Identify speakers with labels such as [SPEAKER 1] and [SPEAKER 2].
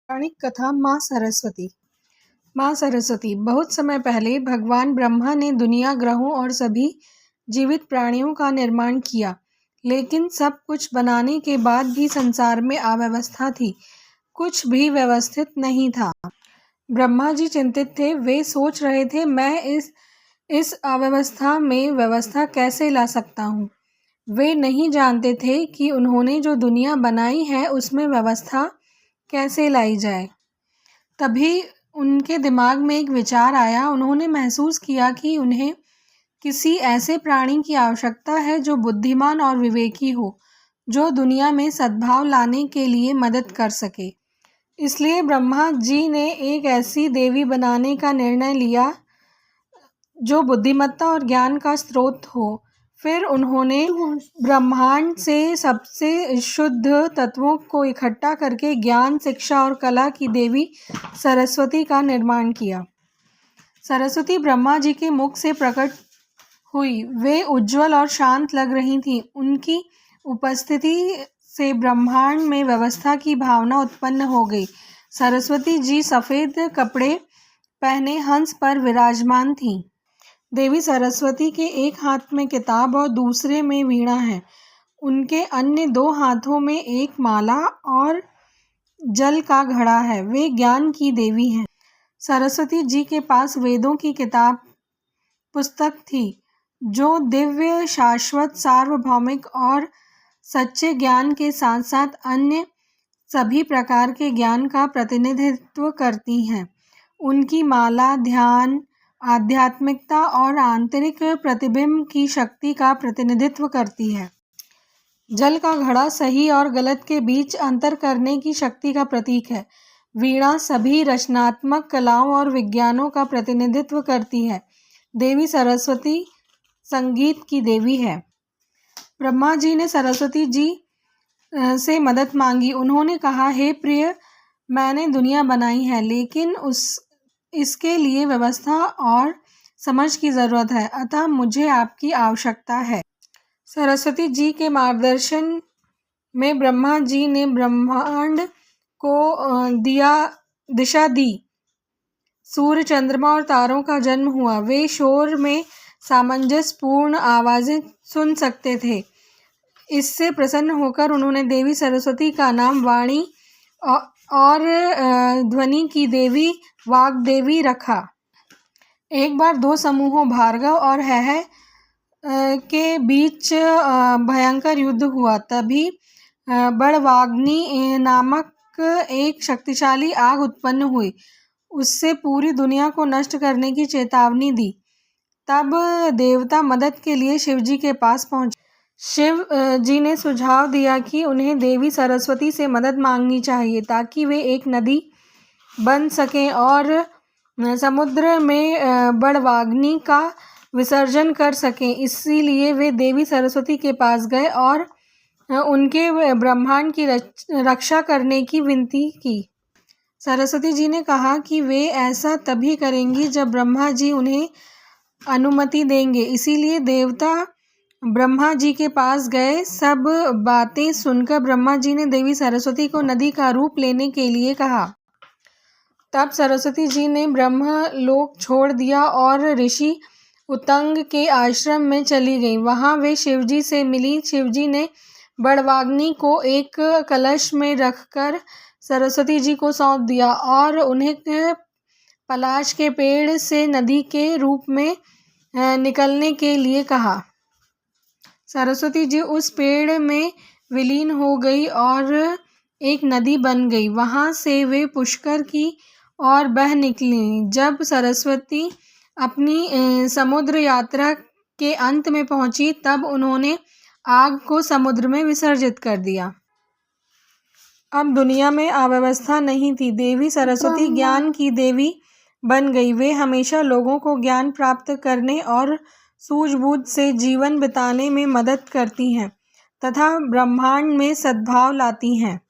[SPEAKER 1] पौराणिक कथा माँ सरस्वती। माँ सरस्वती। बहुत समय पहले भगवान ब्रह्मा ने दुनिया, ग्रहों और सभी जीवित प्राणियों का निर्माण किया, लेकिन सब कुछ बनाने के बाद भी संसार में अव्यवस्था थी। कुछ भी व्यवस्थित नहीं था। ब्रह्मा जी चिंतित थे। वे सोच रहे थे, मैं इस अव्यवस्था में व्यवस्था कैसे ला सकता हूँ। वे नहीं जानते थे कि उन्होंने जो दुनिया बनाई है उसमें व्यवस्था कैसे लाई जाए। तभी उनके दिमाग में एक विचार आया। उन्होंने महसूस किया कि उन्हें किसी ऐसे प्राणी की आवश्यकता है जो बुद्धिमान और विवेकी हो, जो दुनिया में सद्भाव लाने के लिए मदद कर सके। इसलिए ब्रह्मा जी ने एक ऐसी देवी बनाने का निर्णय लिया जो बुद्धिमत्ता और ज्ञान का स्रोत हो। फिर उन्होंने ब्रह्मांड से सबसे शुद्ध तत्वों को इकट्ठा करके ज्ञान, शिक्षा और कला की देवी सरस्वती का निर्माण किया। सरस्वती ब्रह्मा जी के मुख से प्रकट हुई। वे उज्जवल और शांत लग रही थीं। उनकी उपस्थिति से ब्रह्मांड में व्यवस्था की भावना उत्पन्न हो गई। सरस्वती जी सफ़ेद कपड़े पहने हंस पर विराजमान थीं। देवी सरस्वती के एक हाथ में किताब और दूसरे में वीणा है। उनके अन्य दो हाथों में एक माला और जल का घड़ा है। वे ज्ञान की देवी हैं। सरस्वती जी के पास वेदों की किताब पुस्तक थी, जो दिव्य, शाश्वत, सार्वभौमिक और सच्चे ज्ञान के साथ साथ अन्य सभी प्रकार के ज्ञान का प्रतिनिधित्व करती हैं। उनकी माला ध्यान, आध्यात्मिकता और आंतरिक प्रतिबिंब की शक्ति का प्रतिनिधित्व करती है। जल का घड़ा सही और गलत के बीच अंतर करने की शक्ति का प्रतीक है। वीणा सभी रचनात्मक कलाओं और विज्ञानों का प्रतिनिधित्व करती है। देवी सरस्वती संगीत की देवी है। ब्रह्मा जी ने सरस्वती जी से मदद मांगी। उन्होंने कहा, हे प्रिय, मैंने दुनिया बनाई है, लेकिन इसके लिए व्यवस्था और समझ की ज़रूरत है, अतः मुझे आपकी आवश्यकता है। सरस्वती जी के मार्गदर्शन में ब्रह्मा जी ने ब्रह्मांड को दिशा दी। सूर्य, चंद्रमा और तारों का जन्म हुआ। वे शोर में सामंजस्यपूर्ण आवाज़ें सुन सकते थे। इससे प्रसन्न होकर उन्होंने देवी सरस्वती का नाम वाणी और ध्वनि की देवी वाग्देवी रखा। एक बार दो समूहों भार्गव और हैह के बीच भयंकर युद्ध हुआ। तभी बड़वाग्नि नामक एक शक्तिशाली आग उत्पन्न हुई। उससे पूरी दुनिया को नष्ट करने की चेतावनी दी। तब देवता मदद के लिए शिव जी के पास पहुंचे। शिव जी ने सुझाव दिया कि उन्हें देवी सरस्वती से मदद मांगनी चाहिए, ताकि वे एक नदी बन सकें और समुद्र में बड़वाग्नि का विसर्जन कर सकें। इसीलिए वे देवी सरस्वती के पास गए और उनके ब्रह्मांड की रक्षा करने की विनती की। सरस्वती जी ने कहा कि वे ऐसा तभी करेंगी जब ब्रह्मा जी उन्हें अनुमति देंगे। इसीलिए देवता ब्रह्मा जी के पास गए। सब बातें सुनकर ब्रह्मा जी ने देवी सरस्वती को नदी का रूप लेने के लिए कहा। तब सरस्वती जी ने ब्रह्मलोक छोड़ दिया और ऋषि उतंग के आश्रम में चली गईं। वहां वे शिवजी से मिली। शिवजी ने बड़वाग्नि को एक कलश में रखकर सरस्वती जी को सौंप दिया और उन्हें पलाश के पेड़ से नदी के रूप में निकलने के लिए कहा। सरस्वती जी उस पेड़ में विलीन हो गई और एक नदी बन गई। वहां से वे पुष्कर की ओर बह निकली। जब सरस्वती अपनी समुद्र यात्रा के अंत में पहुंची, तब उन्होंने आग को समुद्र में विसर्जित कर दिया। अब दुनिया में अव्यवस्था नहीं थी। देवी सरस्वती ज्ञान की देवी बन गई। वे हमेशा लोगों को ज्ञान प्राप्त करने और सूझबूझ से जीवन बिताने में मदद करती हैं तथा ब्रह्मांड में सद्भाव लाती हैं।